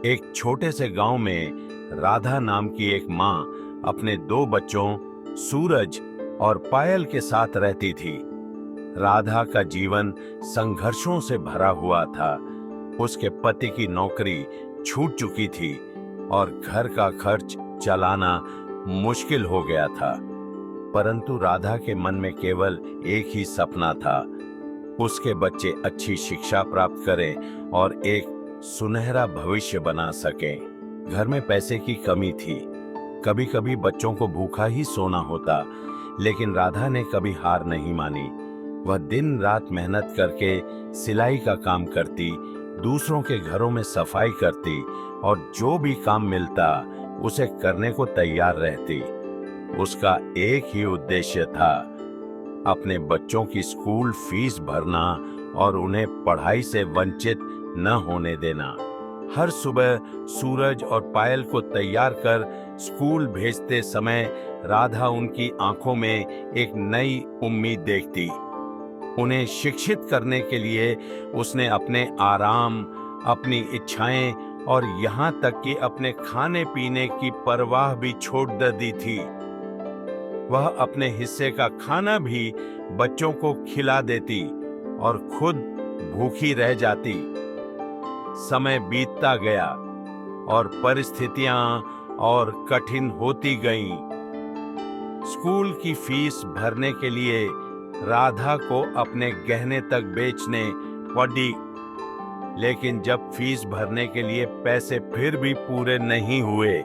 एक छोटे से गांव में राधा नाम की एक माँ अपने दो बच्चों सूरज और पायल के साथ रहती थी। राधा का जीवन संघर्षों से भरा हुआ था। उसके पति की नौकरी छूट चुकी थी और घर का खर्च चलाना मुश्किल हो गया था। परंतु राधा के मन में केवल एक ही सपना था, उसके बच्चे अच्छी शिक्षा प्राप्त करें और एक सुनहरा भविष्य बना सकें। घर में पैसे की कमी थी, कभी कभी बच्चों को भूखा ही सोना होता, लेकिन राधा ने कभी हार नहीं मानी। वह दिन रात मेहनत करके सिलाई का काम करती, दूसरों के घरों में सफाई करती और जो भी काम मिलता उसे करने को तैयार रहती। उसका एक ही उद्देश्य था, अपने बच्चों की स्कूल फीस भरना और उन्हें पढ़ाई से वंचित न होने देना। हर सुबह सूरज और पायल को तैयार कर स्कूल भेजते समय राधा उनकी आंखों में एक नई उम्मीद देखती। उन्हें शिक्षित करने के लिए उसने अपने आराम, अपनी इच्छाएं और यहाँ तक कि अपने खाने पीने की परवाह भी छोड़ दी थी। वह अपने हिस्से का खाना भी बच्चों को खिला देती और खुद भूखी रह जाती। समय बीतता गया और परिस्थितियां और कठिन होती गईं। स्कूल की फीस भरने के लिए राधा को अपने गहने तक बेचने पड़ी, लेकिन जब फीस भरने के लिए पैसे फिर भी पूरे नहीं हुए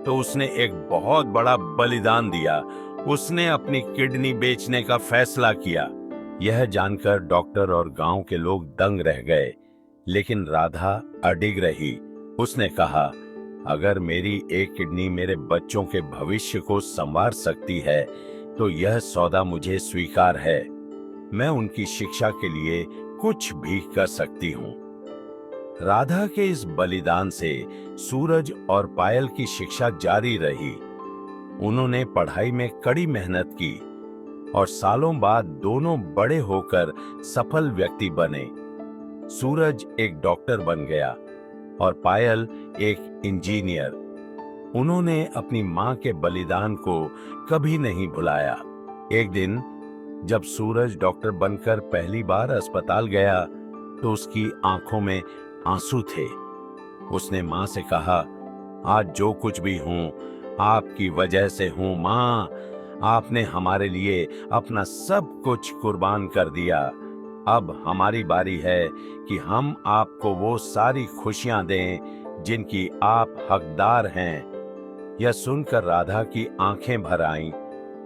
तो उसने एक बहुत बड़ा बलिदान दिया। उसने अपनी किडनी बेचने का फैसला किया। यह जानकर डॉक्टर और गांव के लोग दंग रह गए, लेकिन राधा अडिग रही। उसने कहा, अगर मेरी एक किडनी मेरे बच्चों के भविष्य को संवार सकती है तो यह सौदा मुझे स्वीकार है। मैं उनकी शिक्षा के लिए कुछ भी कर सकती हूँ। राधा के इस बलिदान से सूरज और पायल की शिक्षा जारी रही। उन्होंने पढ़ाई में कड़ी मेहनत की और सालों बाद दोनों बड़े होकर सफल व्यक्ति बने। सूरज एक डॉक्टर बन गया और पायल एक इंजीनियर। उन्होंने अपनी मां के बलिदान को कभी नहीं भुलाया। एक दिन जब सूरज डॉक्टर बनकर पहली बार अस्पताल गया तो उसकी आंखों में आंसू थे। उसने मां से कहा, आज जो कुछ भी हूं आपकी वजह से हूं मां। आपने हमारे लिए अपना सब कुछ कुर्बान कर दिया। अब हमारी बारी है कि हम आपको वो सारी खुशियां दें जिनकी आप हकदार हैं। यह सुनकर राधा की आंखें भर आईं।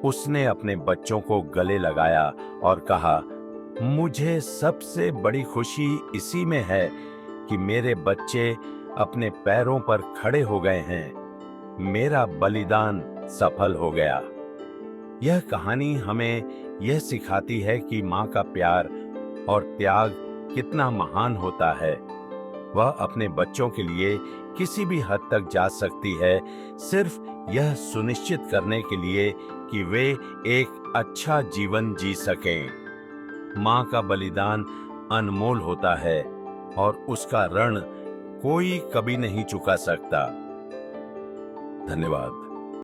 उसने अपने बच्चों को गले लगाया और कहा, मुझे सबसे बड़ी खुशी इसी में है कि मेरे बच्चे अपने पैरों पर खड़े हो गए हैं। मेरा बलिदान सफल हो गया। यह कहानी हमें यह सिखाती है कि माँ का प्यार और त्याग कितना महान होता है। वह अपने बच्चों के लिए किसी भी हद तक जा सकती है, सिर्फ यह सुनिश्चित करने के लिए कि वे एक अच्छा जीवन जी सकें। माँ का बलिदान अनमोल होता है और उसका ऋण कोई कभी नहीं चुका सकता। धन्यवाद।